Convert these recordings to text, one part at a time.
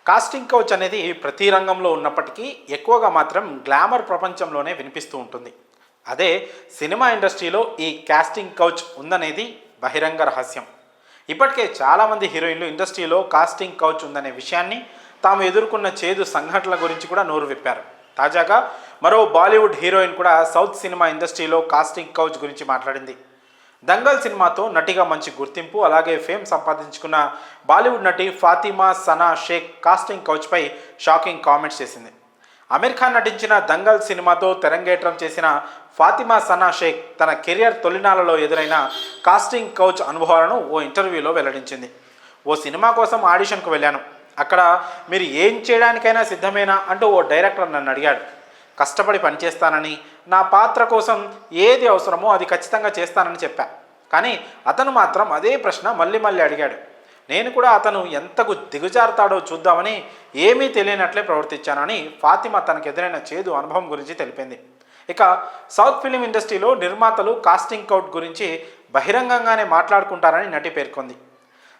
Casting couch అనేది ప్రతి రంగంలో ఉన్నప్పటికీ ఎక్కువగా మాత్రం గ్లామర్ ప్రపంచంలోనే వినిపిస్తూ ఉంటుంది. అదే సినిమా ఇండస్ట్రీలో ఈ కాస్టింగ్ కౌచ్ ఉందనేది బహిరంగ రహస్యం. ఇప్పటికే చాలామంది హీరోయిన్లు ఇండస్ట్రీలో కాస్టింగ్ కౌచ్ ఉందనే విషయాన్ని, తాము ఎదుర్కొన్న చేదు సంఘటనల గురించి కూడా నోరు విప్పారు. తాజాగా మరో బాలీవుడ్ హీరోయిన్ కూడా సౌత్ సినిమా ఇండస్ట్రీలో కాస్టింగ్ కౌచ్ గురించి మాట్లాడింది. దంగల్ సినిమాతో నటిగా మంచి గుర్తింపు అలాగే ఫేమ్ సంపాదించుకున్న బాలీవుడ్ నటి ఫాతిమా సనా షేక్ కాస్టింగ్ కౌచ్పై షాకింగ్ కామెంట్స్ చేసింది. అమీర్ ఖాన్ నటించిన దంగల్ సినిమాతో తెరంగేట్రం చేసిన ఫాతిమా సనా షేక్ తన కెరియర్ తొలినాళ్లలో ఎదురైన కాస్టింగ్ కౌచ్ అనుభవాలను ఓ ఇంటర్వ్యూలో వెల్లడించింది. ఓ సినిమా కోసం ఆడిషన్కు వెళ్ళాను. అక్కడ మీరు ఏం చేయడానికైనా సిద్ధమేనా అంటూ ఓ డైరెక్టర్ నన్ను అడిగాడు. కష్టపడి పనిచేస్తానని, నా పాత్ర కోసం ఏది అవసరమో అది ఖచ్చితంగా చేస్తానని చెప్పా. కానీ అతను మాత్రం అదే ప్రశ్న మళ్ళీ మళ్ళీ అడిగాడు. నేను కూడా అతను ఎంతకు దిగజారుతాడో చూద్దామని ఏమీ తెలియనట్లే ప్రవర్తించానని ఫాతిమా తనకు ఎదురైన చేదు అనుభవం గురించి తెలిపింది. ఇక సౌత్ ఫిలిం ఇండస్ట్రీలో నిర్మాతలు కాస్టింగ్ కౌచ్ గురించి బహిరంగంగానే మాట్లాడుకుంటారని నటి పేర్కొంది.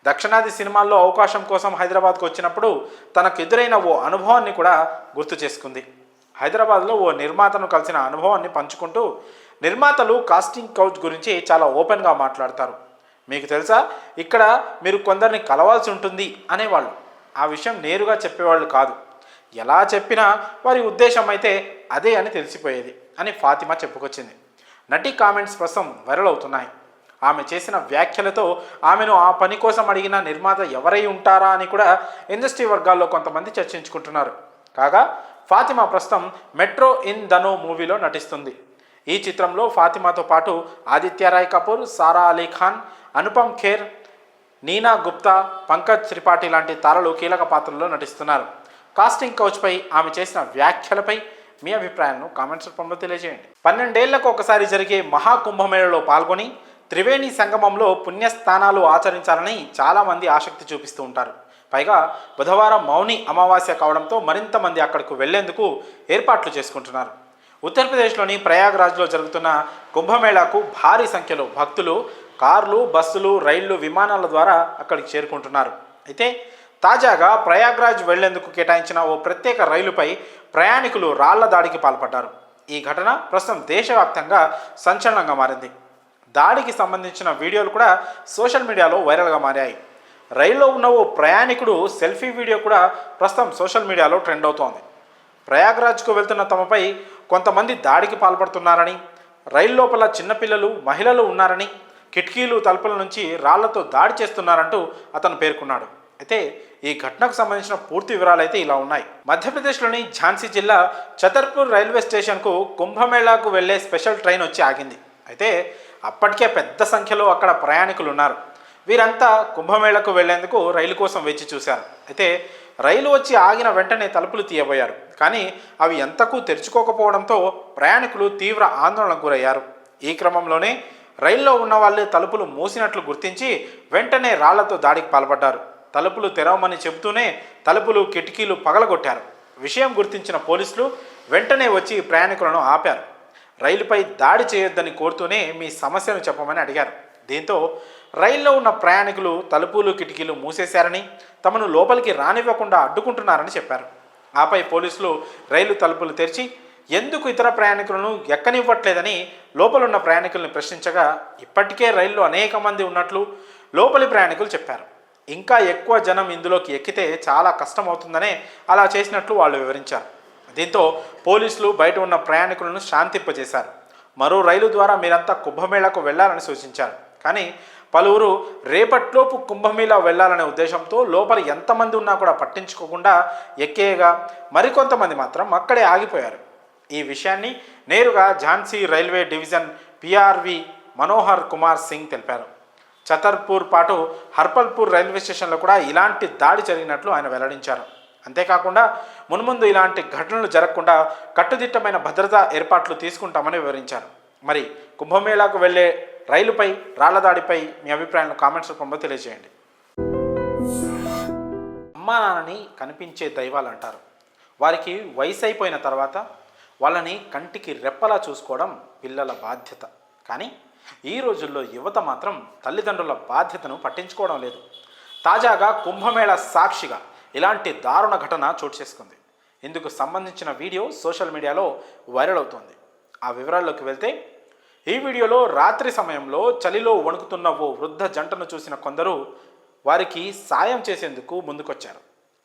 దక్షిణాది సినిమాల్లో అవకాశం కోసం హైదరాబాద్కు వచ్చినప్పుడు తనకు ఎదురైన ఓ అనుభవాన్ని కూడా గుర్తు చేసుకుంది. హైదరాబాద్లో ఓ నిర్మాతను కలిసిన అనుభవాన్ని పంచుకుంటూ, నిర్మాతలు కాస్టింగ్ కౌచ్ గురించి చాలా ఓపెన్గా మాట్లాడతారు. మీకు తెలుసా, ఇక్కడ మీరు కొందరిని కలవాల్సి ఉంటుంది అనేవాళ్ళు. ఆ విషయం నేరుగా చెప్పేవాళ్ళు కాదు. ఎలా చెప్పినా వారి ఉద్దేశం అయితే అదే అని తెలిసిపోయేది అని ఫాతిమా చెప్పుకొచ్చింది. నటి కామెంట్స్ ప్రస్తుతం వైరల్ అవుతున్నాయి. ఆమె చేసిన వ్యాఖ్యలతో ఆమెను ఆ పని కోసం అడిగిన నిర్మాత ఎవరై ఉంటారా అని కూడా ఇండస్ట్రీ వర్గాల్లో కొంతమంది చర్చించుకుంటున్నారు. కాగా ఫాతిమా ప్రస్తుతం మెట్రో ఇన్ ధనో మూవీలో నటిస్తుంది. ఈ చిత్రంలో ఫాతిమాతో పాటు ఆదిత్య రాయ్ కపూర్, సారా అలీ ఖాన్, అనుపమ్ ఖేర్, నీనా గుప్తా, పంకజ్ త్రిపాఠి లాంటి తారలు కీలక పాత్రల్లో నటిస్తున్నారు. కాస్టింగ్ కౌచ్పై ఆమె చేసిన వ్యాఖ్యలపై మీ అభిప్రాయాలను కామెంట్స్ రూపంలో తెలియజేయండి. 12 ఏళ్లకు ఒకసారి జరిగే మహాకుంభమేళలో పాల్గొని త్రివేణి సంగమంలో పుణ్యస్థానాలు ఆచరించాలని చాలామంది ఆసక్తి చూపిస్తూ ఉంటారు. పైగా బుధవారం మౌని అమావాస్య కావడంతో మరింత మంది అక్కడకు వెళ్లేందుకు ఏర్పాట్లు చేసుకుంటున్నారు. ఉత్తరప్రదేశ్లోని ప్రయాగ్రాజ్లో జరుగుతున్న కుంభమేళాకు భారీ సంఖ్యలో భక్తులు కార్లు, బస్సులు, రైళ్లు, విమానాల ద్వారా అక్కడికి చేరుకుంటున్నారు. అయితే తాజాగా ప్రయాగ్రాజ్ వెళ్లేందుకు కేటాయించిన ఓ ప్రత్యేక రైలుపై ప్రయాణికులు రాళ్ల దాడికి పాల్పడ్డారు. ఈ ఘటన ప్రస్తుతం దేశవ్యాప్తంగా సంచలనంగా మారింది. దాడికి సంబంధించిన వీడియోలు కూడా సోషల్ మీడియాలో వైరల్గా మారాయి. రైల్లో ఉన్న ఓ ప్రయాణికుడు సెల్ఫీ వీడియో కూడా ప్రస్తుతం సోషల్ మీడియాలో ట్రెండ్ అవుతోంది. ప్రయాగ్రాజ్కు వెళ్తున్న తమపై కొంతమంది దాడికి పాల్పడుతున్నారని, రైలు లోపల చిన్నపిల్లలు, మహిళలు ఉన్నారని, కిటికీలు, తలుపుల నుంచి రాళ్లతో దాడి చేస్తున్నారంటూ అతను పేర్కొన్నాడు. అయితే ఈ ఘటనకు సంబంధించిన పూర్తి వివరాలు అయితే ఇలా ఉన్నాయి. మధ్యప్రదేశ్లోని ఝాన్సీ జిల్లా ఛతర్పూర్ రైల్వే స్టేషన్కు కుంభమేళాకు వెళ్లే స్పెషల్ ట్రైన్ వచ్చి ఆగింది. అయితే అప్పటికే పెద్ద సంఖ్యలో అక్కడ ప్రయాణికులు ఉన్నారు. వీరంతా కుంభమేళకు వెళ్లేందుకు రైలు కోసం వేచి చూశారు. అయితే రైలు వచ్చి ఆగిన వెంటనే తలుపులు తీయబోయారు. కానీ అవి ఎంతకు తెరుచుకోకపోవడంతో ప్రయాణికులు తీవ్ర ఆందోళనకు గురయ్యారు. ఈ క్రమంలోనే రైల్లో ఉన్న వాళ్ళే తలుపులు మూసినట్లు గుర్తించి వెంటనే రాళ్లతో దాడికి పాల్పడ్డారు. తలుపులు తెరవమని చెబుతూనే తలుపులు, కిటికీలు పగలగొట్టారు. విషయం గుర్తించిన పోలీసులు వెంటనే వచ్చి ప్రయాణికులను ఆపారు. రైలుపై దాడి చేయొద్దని కోరుతూనే మీ సమస్యను చెప్పమని అడిగారు. దీంతో రైల్లో ఉన్న ప్రయాణికులు తలుపులు, కిటికీలు మూసేశారని, తమను లోపలికి రానివ్వకుండా అడ్డుకుంటున్నారని చెప్పారు. ఆపై పోలీసులు రైలు తలుపులు తెరిచి ఎందుకు ఇతర ప్రయాణికులను ఎక్కనివ్వట్లేదని లోపలున్న ప్రయాణికులను ప్రశ్నించగా, ఇప్పటికే రైల్లో అనేక మంది ఉన్నట్లు లోపలి ప్రయాణికులు చెప్పారు. ఇంకా ఎక్కువ జనం ఇందులోకి ఎక్కితే చాలా కష్టమవుతుందనే అలా చేసినట్లు వాళ్ళు వివరించారు. దీంతో పోలీసులు బయట ఉన్న ప్రయాణికులను శాంతింపజేశారు. మరో రైలు ద్వారా మీరంతా కుంభమేళాకు వెళ్లాలని సూచించారు. కానీ పలువురు రేపట్లోపు కుంభమేళా వెళ్లాలనే ఉద్దేశంతో లోపల ఎంతమంది ఉన్నా కూడా పట్టించుకోకుండా ఎక్కేయగా మరికొంతమంది మాత్రం అక్కడే ఆగిపోయారు. ఈ విషయాన్ని నేరుగా Jhansi railway division PRV Manohar Kumar Singh తెలిపారు. ఛతర్పూర్ పాటు హర్పల్పూర్ రైల్వే స్టేషన్లో కూడా ఇలాంటి దాడి జరిగినట్లు ఆయన వెల్లడించారు. అంతేకాకుండా మున్ముందు ఇలాంటి ఘటనలు జరగకుండా కట్టుదిట్టమైన భద్రతా ఏర్పాట్లు తీసుకుంటామని వివరించారు. మరి కుంభమేళాకు వెళ్లే రైలుపై రాళ్ల దాడిపై మీ అభిప్రాయాలను కామెంట్స్ రూపంలో తెలియజేయండి. అమ్మా నాన్నని కనిపించే దైవాలు అంటారు. వారికి వయసు అయిపోయిన తర్వాత వాళ్ళని కంటికి రెప్పలా చూసుకోవడం పిల్లల బాధ్యత. కానీ ఈ రోజుల్లో యువత మాత్రం తల్లిదండ్రుల బాధ్యతను పట్టించుకోవడం లేదు. తాజాగా కుంభమేళా సాక్షిగా ఇలాంటి దారుణ ఘటన చోటు చేసుకుంది. ఇందుకు సంబంధించిన వీడియో సోషల్ మీడియాలో వైరల్ అవుతోంది. ఆ వివరాల్లోకి వెళ్తే, ఈ వీడియోలో రాత్రి సమయంలో చలిలో వణుకుతున్న ఓ వృద్ధ జంటను చూసిన కొందరు వారికి సాయం చేసేందుకు ముందుకొచ్చారు.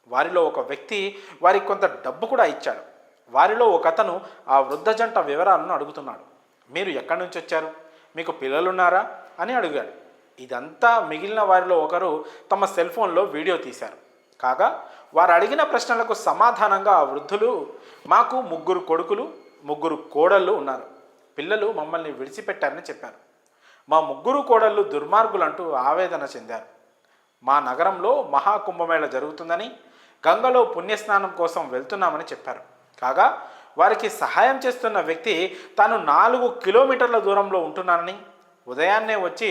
వారిలో ఒక వ్యక్తి వారికి కొంత డబ్బు కూడా ఇచ్చాడు. వారిలో ఒక అతను ఆ వృద్ధ జంట వివరాలను అడుగుతున్నాడు. మీరు ఎక్కడి నుంచి వచ్చారు, మీకు పిల్లలున్నారా అని అడిగాడు. ఇదంతా మిగిలిన వారిలో ఒకరు తమ సెల్ ఫోన్లో వీడియో తీశారు. కాగా వారు అడిగిన ప్రశ్నలకు సమాధానంగా ఆ వృద్ధులు, మాకు 3 కొడుకులు 3 కోడళ్ళు ఉన్నారు, పిల్లలు మమ్మల్ని విడిచిపెట్టారని చెప్పారు. మా 3 కోడళ్ళు దుర్మార్గులంటూ ఆవేదన చెందారు. మా నగరంలో మహాకుంభమేళ జరుగుతుందని, గంగలో పుణ్యస్నానం కోసం వెళ్తున్నామని చెప్పారు. కాగా వారికి సహాయం చేస్తున్న వ్యక్తి తాను 4 కిలోమీటర్ల దూరంలో ఉంటున్నానని, ఉదయాన్నే వచ్చి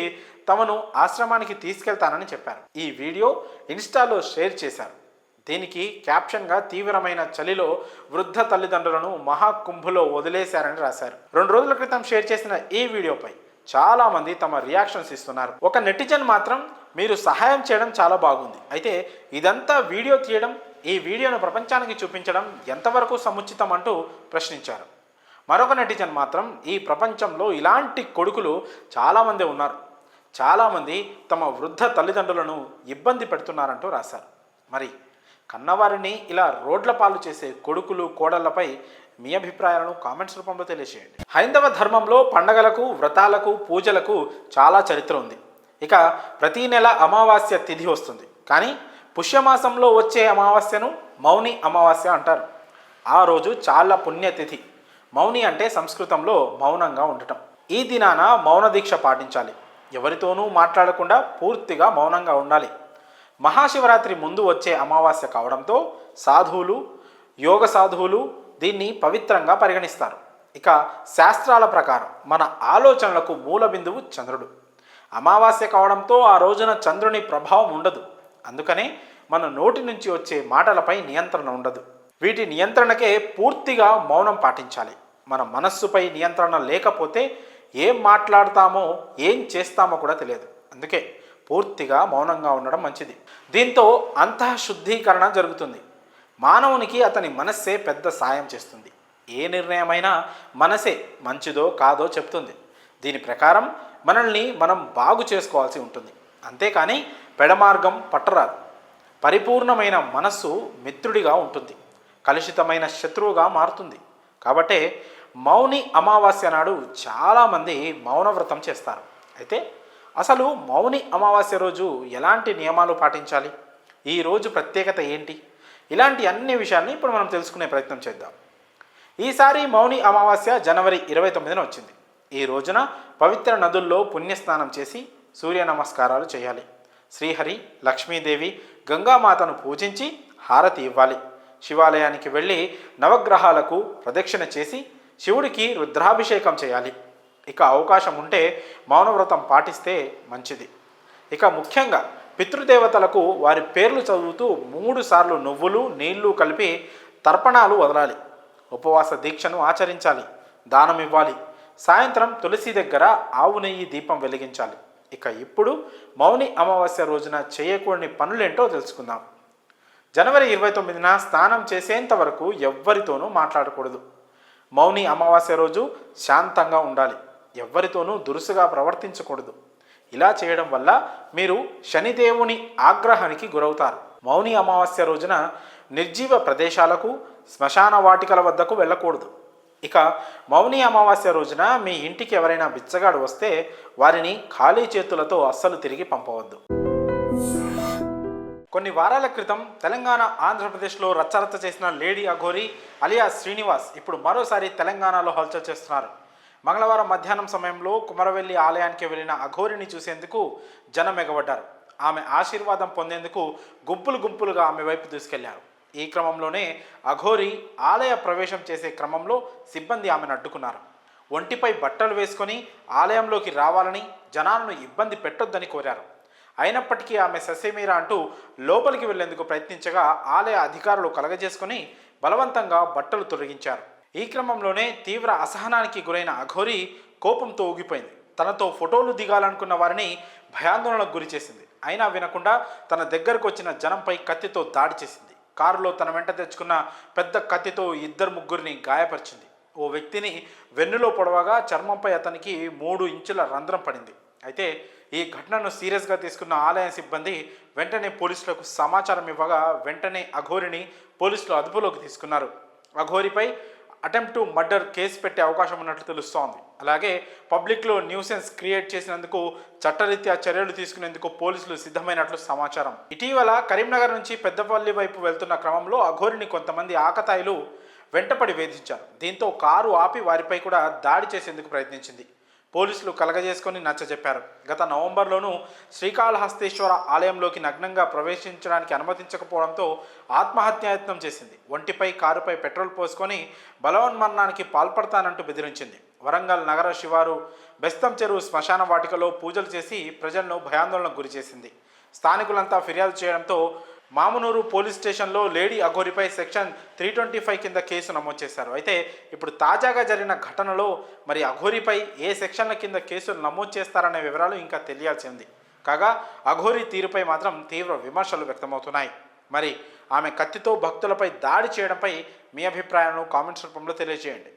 తమను ఆశ్రమానికి తీసుకెళ్తానని చెప్పారు. ఈ వీడియో ఇన్స్టాలో షేర్ చేశారు. దీనికి క్యాప్షన్గా తీవ్రమైన చలిలో వృద్ధ తల్లిదండ్రులను మహాకుంభలో వదిలేశారని రాశారు. 2 రోజుల క్రితం షేర్ చేసిన ఈ వీడియోపై చాలామంది తమ రియాక్షన్స్ ఇస్తున్నారు. ఒక నెటిజన్ మాత్రం, మీరు సహాయం చేయడం చాలా బాగుంది, అయితే ఇదంతా వీడియో తీయడం, ఈ వీడియోను ప్రపంచానికి చూపించడం ఎంతవరకు సముచితం అంటూ ప్రశ్నించారు. మరొక నెటిజన్ మాత్రం, ఈ ప్రపంచంలో ఇలాంటి కొడుకులు చాలామంది ఉన్నారు, చాలామంది తమ వృద్ధ తల్లిదండ్రులను ఇబ్బంది పెడుతున్నారంటూ రాశారు. మరి కన్నవారిని ఇలా రోడ్ల పాలు చేసే కొడుకులు కోడళ్లపై మీ అభిప్రాయాలను కామెంట్స్ రూపంలో తెలియజేయండి. హైందవ ధర్మంలో పండగలకు, వ్రతాలకు, పూజలకు చాలా చరిత్ర ఉంది. ఇక ప్రతీ నెల అమావాస్య తిథి వస్తుంది. కానీ పుష్యమాసంలో వచ్చే అమావాస్యను మౌని అమావాస్య అంటారు. ఆ రోజు చాలా పుణ్యతిథి. మౌని అంటే సంస్కృతంలో మౌనంగా ఉండటం. ఈ దినాన మౌన దీక్ష పాటించాలి. ఎవరితోనూ మాట్లాడకుండా పూర్తిగా మౌనంగా ఉండాలి. మహాశివరాత్రి ముందు వచ్చే అమావాస్య కావడంతో సాధువులు, యోగ సాధువులు దీన్ని పవిత్రంగా పరిగణిస్తారు. ఇక శాస్త్రాల ప్రకారం మన ఆలోచనలకు మూల బిందువు చంద్రుడు. అమావాస్య కావడంతో ఆ రోజున చంద్రుని ప్రభావం ఉండదు. అందుకనే మన నోటి నుంచి వచ్చే మాటలపై నియంత్రణ ఉండదు. వీటి నియంత్రణకే పూర్తిగా మౌనం పాటించాలి. మన మనస్సుపై నియంత్రణ లేకపోతే ఏం మాట్లాడతామో ఏం చేస్తామో కూడా తెలియదు. అందుకే పూర్తిగా మౌనంగా ఉండడం మంచిది. దీంతో అంతఃశుద్ధీకరణ జరుగుతుంది. మానవునికి అతని మనస్సే పెద్ద సాయం చేస్తుంది. ఏ నిర్ణయమైనా మనసే మంచిదో కాదో చెప్తుంది. దీని ప్రకారం మనల్ని మనం బాగు చేసుకోవాల్సి ఉంటుంది. అంతేకాని పెడమార్గం పట్టరాదు. పరిపూర్ణమైన మనస్సు మిత్రుడిగా ఉంటుంది, కలుషితమైన శత్రువుగా మారుతుంది. కాబట్టే మౌని అమావాస్య నాడు చాలామంది మౌనవ్రతం చేస్తారు. అయితే అసలు మౌని అమావాస్య రోజు ఎలాంటి నియమాలు పాటించాలి, ఈ రోజు ప్రత్యేకత ఏంటి, ఇలాంటి అన్ని విషయాన్ని ఇప్పుడు మనం తెలుసుకునే ప్రయత్నం చేద్దాం. ఈసారి మౌని అమావాస్య జనవరి 29న వచ్చింది. ఈ రోజున పవిత్ర నదుల్లో పుణ్యస్నానం చేసి సూర్య నమస్కారాలు చేయాలి. శ్రీహరి, లక్ష్మీదేవి, గంగామాతను పూజించి హారతి ఇవ్వాలి. శివాలయానికి వెళ్ళి నవగ్రహాలకు ప్రదక్షిణ చేసి శివుడికి రుద్రాభిషేకం చేయాలి. ఇక అవకాశం ఉంటే మౌనవ్రతం పాటిస్తే మంచిది. ఇక ముఖ్యంగా పితృదేవతలకు వారి పేర్లు చదువుతూ 3 సార్లు నువ్వులు, నీళ్లు కలిపి తర్పణాలు వదలాలి. ఉపవాస దీక్షను ఆచరించాలి. దానం ఇవ్వాలి. సాయంత్రం తులసి దగ్గర ఆవు నెయ్యి దీపం వెలిగించాలి. ఇక ఇప్పుడు మౌని అమావాస్య రోజున చేయకూడని పనులేంటో తెలుసుకుందాం. జనవరి 29న స్నానం చేసేంత వరకు ఎవ్వరితోనూ మాట్లాడకూడదు. మౌని అమావాస్య రోజు శాంతంగా ఉండాలి. ఎవ్వరితోనూ దురుసుగా ప్రవర్తించకూడదు. ఇలా చేయడం వల్ల మీరు శనిదేవుని ఆగ్రహానికి గురవుతారు. మౌని అమావాస్య రోజున నిర్జీవ ప్రదేశాలకు, శ్మశాన వాటికల వద్దకు వెళ్ళకూడదు. ఇక మౌని అమావాస్య రోజున మీ ఇంటికి ఎవరైనా బిచ్చగాడు వస్తే వారిని ఖాళీ చేతులతో అస్సలు తిరిగి పంపవద్దు. కొన్ని వారాల క్రితం తెలంగాణ, ఆంధ్రప్రదేశ్లో రచ్చరచ్చ చేసిన లేడీ అఘోరి అలియా శ్రీనివాస్ ఇప్పుడు మరోసారి తెలంగాణలో హల్చల్ చేస్తున్నారు. మంగళవారం మధ్యాహ్నం సమయంలో కుమరవెల్లి ఆలయానికి వెళ్ళిన అఘోరిని చూసేందుకు జనం ఎగబడ్డారు. ఆమె ఆశీర్వాదం పొందేందుకు గుంపులు గుంపులుగా ఆమె వైపు దూసుకెళ్లారు. ఈ క్రమంలోనే అఘోరి ఆలయ ప్రవేశం చేసే క్రమంలో సిబ్బంది ఆమెను అడ్డుకున్నారు. ఒంటిపై బట్టలు వేసుకొని ఆలయంలోకి రావాలని, జనాలను ఇబ్బంది పెట్టొద్దని కోరారు. అయినప్పటికీ ఆమె ససేమీరా అంటూ లోపలికి వెళ్లేందుకు ప్రయత్నించగా ఆలయ అధికారులు కలగజేసుకుని బలవంతంగా బట్టలు తొలగించారు. ఈ క్రమంలోనే తీవ్ర అసహనానికి గురైన అఘోరి కోపంతో ఊగిపోయింది. తనతో ఫోటోలు దిగాలనుకున్న వారిని భయాందోళనకు గురి చేసింది. అయినా వినకుండా తన దగ్గరకు వచ్చిన జనంపై కత్తితో దాడి చేసింది. కారులో తన వెంట తెచ్చుకున్న పెద్ద కత్తితో ఇద్దరు ముగ్గురిని గాయపరిచింది. ఓ వ్యక్తిని వెన్నులో పొడవగా చర్మంపై అతనికి 3 ఇంచుల రంధ్రం పడింది. అయితే ఈ ఘటనను సీరియస్గా తీసుకున్న ఆలయ సిబ్బంది వెంటనే పోలీసులకు సమాచారం ఇవ్వగా వెంటనే అఘోరిని పోలీసులు అదుపులోకి తీసుకున్నారు. అఘోరిపై అటెంప్ట్ టు మర్డర్ కేసు పెట్టే అవకాశం ఉన్నట్లు తెలుస్తోంది. అలాగే పబ్లిక్లో న్యూసెన్స్ క్రియేట్ చేసినందుకు చట్టరీత్యా చర్యలు తీసుకునేందుకు పోలీసులు సిద్ధమైనట్లు సమాచారం. ఇటీవల కరీంనగర్ నుంచి పెద్దపల్లి వైపు వెళ్తున్న క్రమంలో అఘోరిని కొంతమంది ఆకతాయిలు వెంటపడి వేధించారు. దీంతో కారు ఆపి వారిపై కూడా దాడి చేసేందుకు ప్రయత్నించింది. పోలీసులు కలగజేసుకొని నచ్చజెప్పారు. గత నవంబర్లోనూ శ్రీకాళహస్తీశ్వర ఆలయంలోకి నగ్నంగా ప్రవేశించడానికి అనుమతించకపోవడంతో ఆత్మహత్యాయత్నం చేసింది. ఒంటిపై కారుపై పెట్రోల్ పోసుకొని బలవన్మరణానికి పాల్పడతానంటూ బెదిరించింది. వరంగల్ నగర శివారు బెస్తం చెరువు శ్మశాన వాటికలో పూజలు చేసి ప్రజలను భయాందోళనకు గురిచేసింది. స్థానికులంతా ఫిర్యాదు చేయడంతో మామునూరు పోలీస్ స్టేషన్లో లేడీ అఘోరిపై సెక్షన్ 325 కింద కేసు నమోదు చేశారు. అయితే ఇప్పుడు తాజాగా జరిగిన ఘటనలో మరి అఘోరిపై ఏ సెక్షన్ల కింద కేసులు నమోదు చేస్తారనే వివరాలు ఇంకా తెలియాల్సి ఉంది. కాగా అఘోరి తీరుపై మాత్రం తీవ్ర విమర్శలు వ్యక్తమవుతున్నాయి. మరి ఆమె కత్తితో భక్తులపై దాడి చేయడంపై మీ అభిప్రాయాలను కామెంట్స్ రూపంలో తెలియజేయండి.